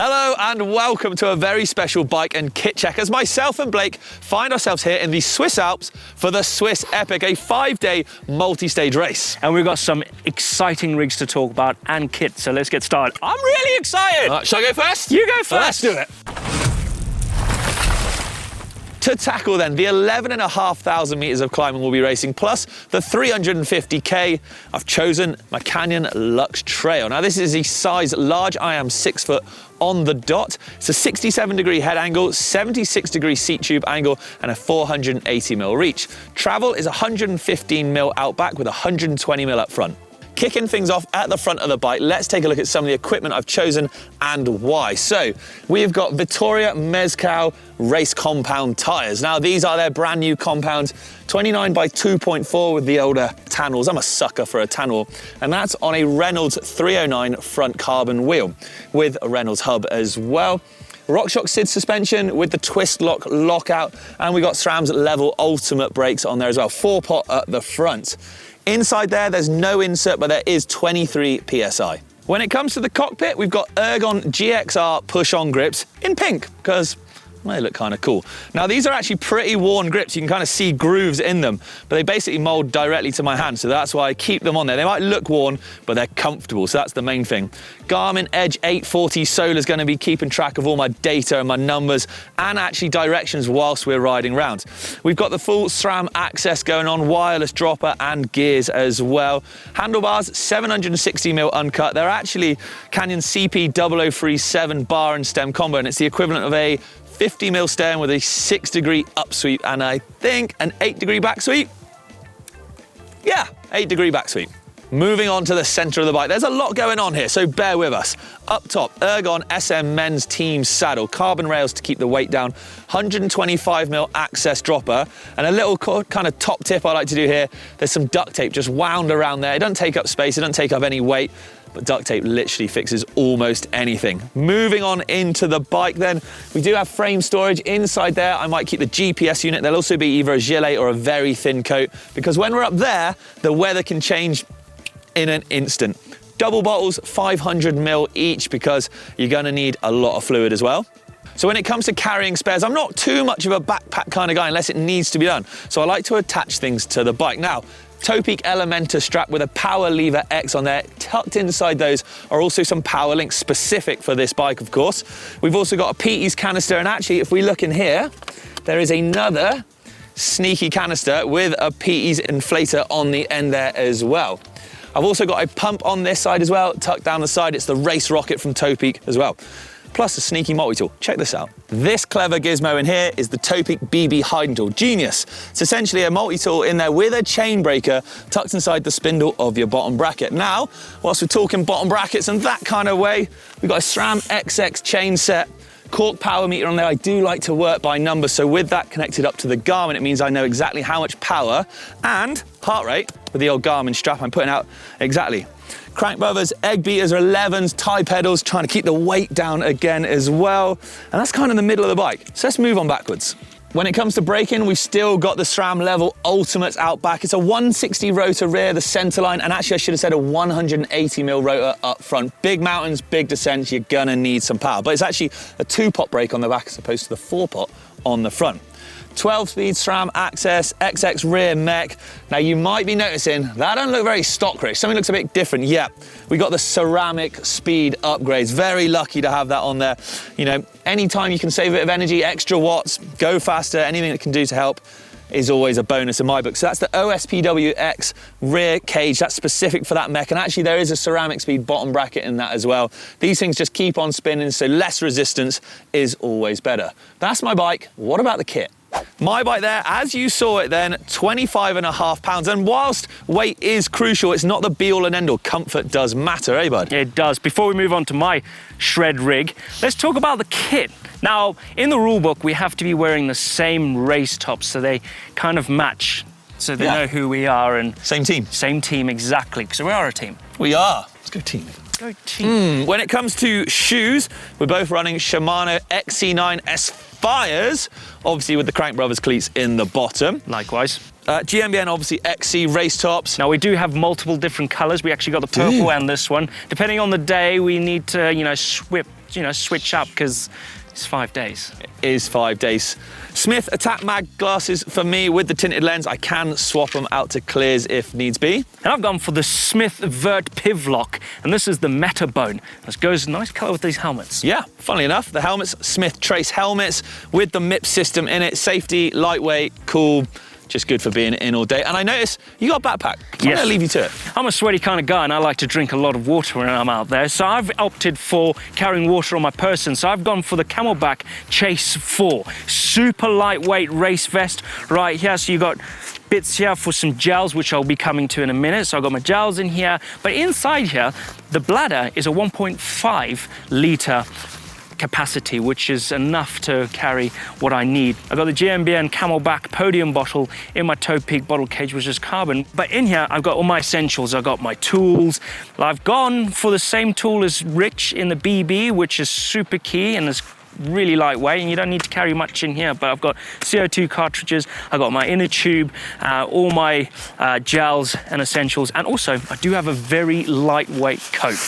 Hello and welcome to a very special bike and kit check as myself and Blake find ourselves here in the Swiss Alps for the Swiss Epic, a 5-day multi-stage race. And we've got some exciting rigs to talk about and kit, so let's get started. I'm really excited! Shall I go first? You go first! Let's do it. To tackle then, the 11,500 meters of climbing we'll be racing, plus the 350k, I've chosen my Canyon Luxe Trail. Now this is a size large, I am 6 foot on the dot. It's a 67-degree head angle, 76-degree seat tube angle, and a 480mm reach. Travel is 115mm out back with 120mm up front. Kicking things off at the front of the bike, let's take a look at some of the equipment I've chosen and why. So we've got Vittoria Mezcal race compound tyres. Now these are their brand new compounds, 29 by 2.4 with the older Tanwheels. I'm a sucker for a Tanwheel, and that's on a Reynolds 309 front carbon wheel with a Reynolds hub as well. RockShox SID suspension with the twist lock lockout, and we got SRAM's level ultimate brakes on there as well, 4-pot at the front. Inside there's no insert, but there is 23 PSI. When it comes to the cockpit, we've got Ergon GXR push-on grips in pink, because they look kind of cool. Now these are actually pretty worn grips. You can kind of see grooves in them, but they basically mold directly to my hand, so that's why I keep them on there. They might look worn, but they're comfortable, so that's the main thing. Garmin Edge 840 Solar is going to be keeping track of all my data and my numbers and actually directions whilst we're riding around. We've got the full SRAM access going on, wireless dropper and gears as well. Handlebars, 760mm uncut. They're actually Canyon CP0037 bar and stem combo, and it's the equivalent of a 50mm steering with a 6-degree up sweep and I think an 8-degree back sweep. Yeah, 8-degree back sweep. Moving on to the center of the bike, there's a lot going on here, so bear with us. Up top, Ergon SM Men's Team Saddle, carbon rails to keep the weight down, 125mm access dropper, and a little kind of top tip I like to do here, there's some duct tape just wound around there. It doesn't take up space, it doesn't take up any weight, but duct tape literally fixes almost anything. Moving on into the bike then, we do have frame storage inside there. I might keep the GPS unit. There'll also be either a gilet or a very thin coat, because when we're up there, the weather can change in an instant. Double bottles, 500ml each, because you're gonna need a lot of fluid as well. So when it comes to carrying spares, I'm not too much of a backpack kind of guy unless it needs to be done. So I like to attach things to the bike. Now, Topeak Elementa strap with a Power Lever X on there. Tucked inside those are also some power links specific for this bike, of course. We've also got a PE's canister, and actually, if we look in here, there is another sneaky canister with a PE's inflator on the end there as well. I've also got a pump on this side as well, tucked down the side. It's the Race Rocket from Topeak as well. Plus a sneaky multi-tool. Check this out. This clever gizmo in here is the Topeak BB Hiding Tool. Genius. It's essentially a multi-tool in there with a chain breaker tucked inside the spindle of your bottom bracket. Now, whilst we're talking bottom brackets and that kind of way, we've got a SRAM XX chain set, cork power meter on there. I do like to work by numbers, so with that connected up to the Garmin, it means I know exactly how much power and heart rate with the old Garmin strap I'm putting out exactly. Crankbrothers, egg beaters are 11s, tie pedals, trying to keep the weight down again as well. And that's kind of the middle of the bike. So let's move on backwards. When it comes to braking, we've still got the SRAM level ultimates out back. It's a 160 rotor rear, the center line, and actually I should have said a 180mm rotor up front. Big mountains, big descents, you're gonna need some power. But it's actually a 2-pot brake on the back as opposed to the 4-pot on the front. 12-speed SRAM access, XX rear mech. Now you might be noticing that don't look very stock rich. Something looks a bit different. Yeah, we got the ceramic speed upgrades. Very lucky to have that on there. You know, anytime you can save a bit of energy, extra watts, go faster, anything that can do to help is always a bonus in my book. So that's the OSPWX rear cage. That's specific for that mech. And actually there is a ceramic speed bottom bracket in that as well. These things just keep on spinning, so less resistance is always better. That's my bike. What about the kit? My bike there, as you saw it then, 25.5 pounds. And whilst weight is crucial, it's not the be-all and end-all. Comfort does matter, eh, bud? It does. Before we move on to my shred rig, let's talk about the kit. Now, in the rule book, we have to be wearing the same race tops so they kind of match, so they know who we are. And same team. Same team, exactly. So we are a team. We are. Let's go team. Go team. When it comes to shoes, we're both running Shimano XC9 Aspires, obviously with the Crankbrothers cleats in the bottom. Likewise. GMBN, obviously XC race tops. Now we do have multiple different colors. We actually got the purple and this one. Depending on the day, we need to, you know, you know, switch up because it's 5 days. It is 5 days. Smith Attack Mag glasses for me with the tinted lens. I can swap them out to clears if needs be. And I've gone for the Smith Vert Pivlock, and this is the Metabone. This goes nice colour with these helmets. Yeah, funnily enough, the helmets, Smith Trace helmets with the MIP system in it. Safety, lightweight, cool. Just good for being in all day. And I notice you got a backpack. I'm Yes. gonna leave you to it. I'm a sweaty kind of guy and I like to drink a lot of water when I'm out there. So I've opted for carrying water on my person. So I've gone for the Camelback Chase 4. Super lightweight race vest right here. So you got bits here for some gels, which I'll be coming to in a minute. So I've got my gels in here. But inside here, the bladder is a 1.5 litre capacity, which is enough to carry what I need. I've got the GMBN Camelback Podium bottle in my toe peak bottle cage, which is carbon. But in here, I've got all my essentials. I've got my tools. I've gone for the same tool as Rich in the BB, which is super key and is really lightweight, and you don't need to carry much in here. But I've got CO2 cartridges, I've got my inner tube, all my gels and essentials, and also I do have a very lightweight coat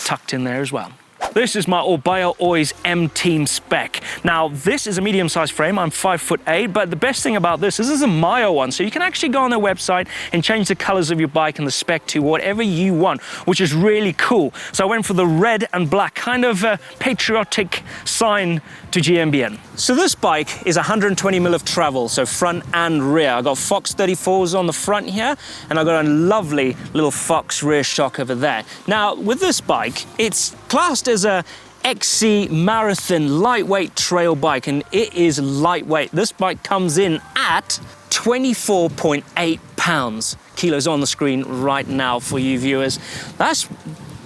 tucked in there as well. This is my Orbea Oys M-Team spec. Now, this is a medium-sized frame. I'm 5'8", but the best thing about this is a Maya one, so you can actually go on their website and change the colors of your bike and the spec to whatever you want, which is really cool. So I went for the red and black, kind of a patriotic sign to GMBN. So this bike is 120 mil of travel, so front and rear. I got Fox 34s on the front here, and I got a lovely little Fox rear shock over there. Now, with this bike, it's classed as a XC marathon lightweight trail bike, and it is lightweight. This bike comes in at 24.8 pounds. Kilos on the screen right now for you viewers. That's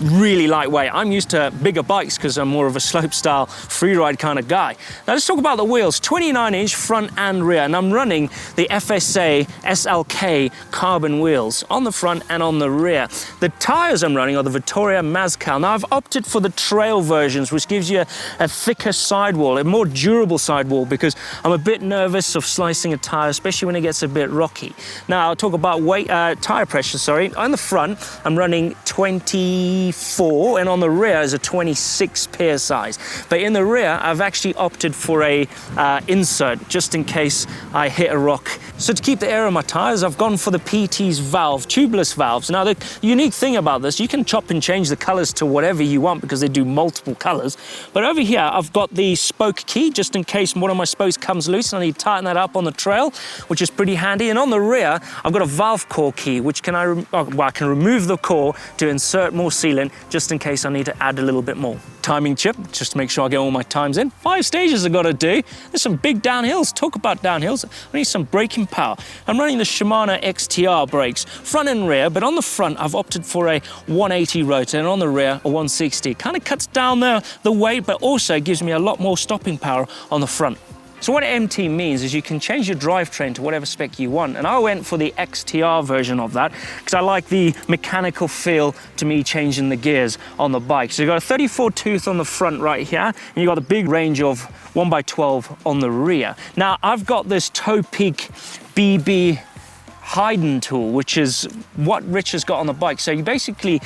really lightweight. I'm used to bigger bikes because I'm more of a slopestyle freeride kind of guy. Now let's talk about the wheels. 29-inch front and rear, and I'm running the FSA SLK carbon wheels on the front and on the rear. The tires I'm running are the Vittoria Mezcal. Now I've opted for the trail versions, which gives you a thicker sidewall, a more durable sidewall, because I'm a bit nervous of slicing a tire, especially when it gets a bit rocky. Now I'll talk about weight, tire pressure, sorry. On the front, I'm running 24, and on the rear is a 26 pair size. But in the rear, I've actually opted for a insert, just in case I hit a rock. So to keep the air on my tires, I've gone for the PT's valve, tubeless valves. Now the unique thing about this, you can chop and change the colors to whatever you want because they do multiple colors. But over here, I've got the spoke key, just in case one of my spokes comes loose and I need to tighten that up on the trail, which is pretty handy. And on the rear, I've got a valve core key, which I can remove the core to insert more sealant, just in case I need to add a little bit more. Timing chip, just to make sure I get all my times in. 5 stages I've got to do. There's some big downhills. Talk about downhills. I need some braking power. I'm running the Shimano XTR brakes, front and rear, but on the front, I've opted for a 180 rotor, and on the rear, a 160. Kind of cuts down the weight, but also gives me a lot more stopping power on the front. So what MT means is you can change your drivetrain to whatever spec you want. And I went for the XTR version of that because I like the mechanical feel to me changing the gears on the bike. So you've got a 34 tooth on the front right here, and you've got a big range of 1x12 on the rear. Now I've got this toe peak BB hidden tool, which is what Rich has got on the bike. So you basically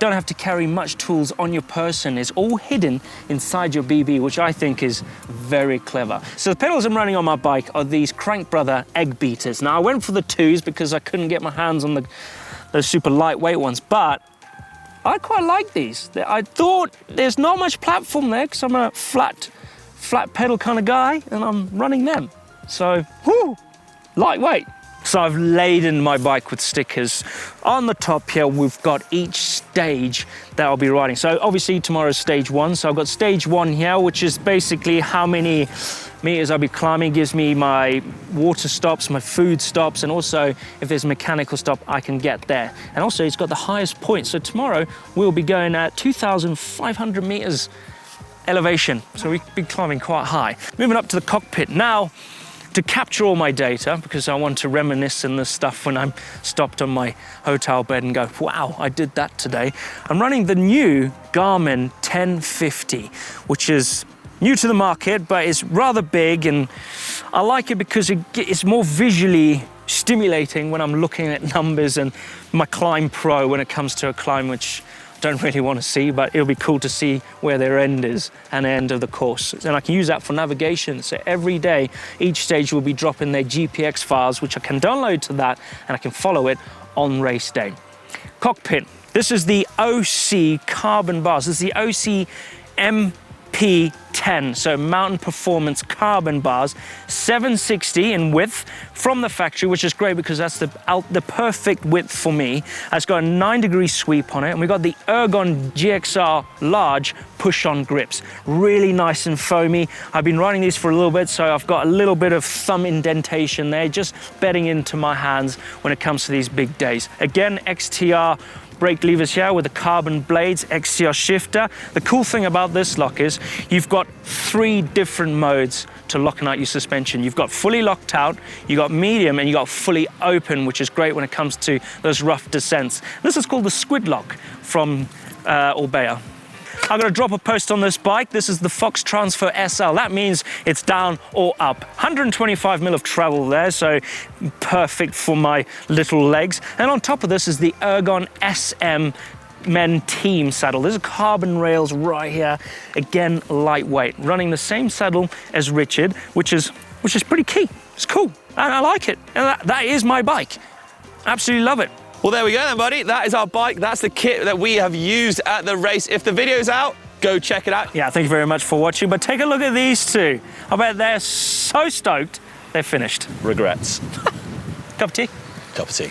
don't have to carry much tools on your person. It's all hidden inside your BB, which I think is very clever. So the pedals I'm running on my bike are these Crankbrother egg beaters. Now I went for the 2s because I couldn't get my hands on the super lightweight ones, but I quite like these. I thought there's not much platform there because I'm a flat pedal kind of guy, and I'm running them. So, whoo, lightweight. So I've laden my bike with stickers. On the top here, we've got each stage that I'll be riding. So obviously tomorrow's stage 1. So I've got stage 1 here, which is basically how many meters I'll be climbing. Gives me my water stops, my food stops, and also if there's a mechanical stop, I can get there. And also it's got the highest point. So tomorrow we'll be going at 2,500 meters elevation. So we'll be climbing quite high. Moving up to the cockpit. Now, to capture all my data, because I want to reminisce in this stuff when I'm stopped on my hotel bed and go, wow, I did that today. I'm running the new Garmin 1050, which is new to the market, but it's rather big, and I like it because it's more visually stimulating when I'm looking at numbers, and my Climb Pro when it comes to a climb, which don't really want to see, but it'll be cool to see where their end is and the end of the course. And I can use that for navigation. So every day, each stage will be dropping their GPX files, which I can download to that, and I can follow it on race day. Cockpit. This is the OC carbon bars. This is the OC MP10, so Mountain Performance carbon bars, 760 in width from the factory, which is great because that's the perfect width for me. It's got a 9-degree sweep on it, and we got the Ergon GXR large push-on grips. Really nice and foamy. I've been riding these for a little bit, so I've got a little bit of thumb indentation there, just bedding into my hands when it comes to these big days. Again, XTR brake levers here with the carbon blades, XTR shifter. The cool thing about this lock is you've got 3 different modes to locking out your suspension. You've got fully locked out, you've got medium, and you've got fully open, which is great when it comes to those rough descents. This is called the squid lock from Orbea. I'm gonna drop a post on this bike. This is the Fox Transfer SL. That means it's down or up. 125 mil of travel there, so perfect for my little legs. And on top of this is the Ergon SM Men Team saddle. There's a carbon rails right here. Again, lightweight. Running the same saddle as Richard, which is pretty key. It's cool. I like it. And that is my bike. Absolutely love it. Well, there we go then, buddy. That is our bike. That's the kit that we have used at the race. If the video's out, go check it out. Yeah, thank you very much for watching, but take a look at these two. I bet they're so stoked they're finished. Regrets. Cup of tea? Cup of tea.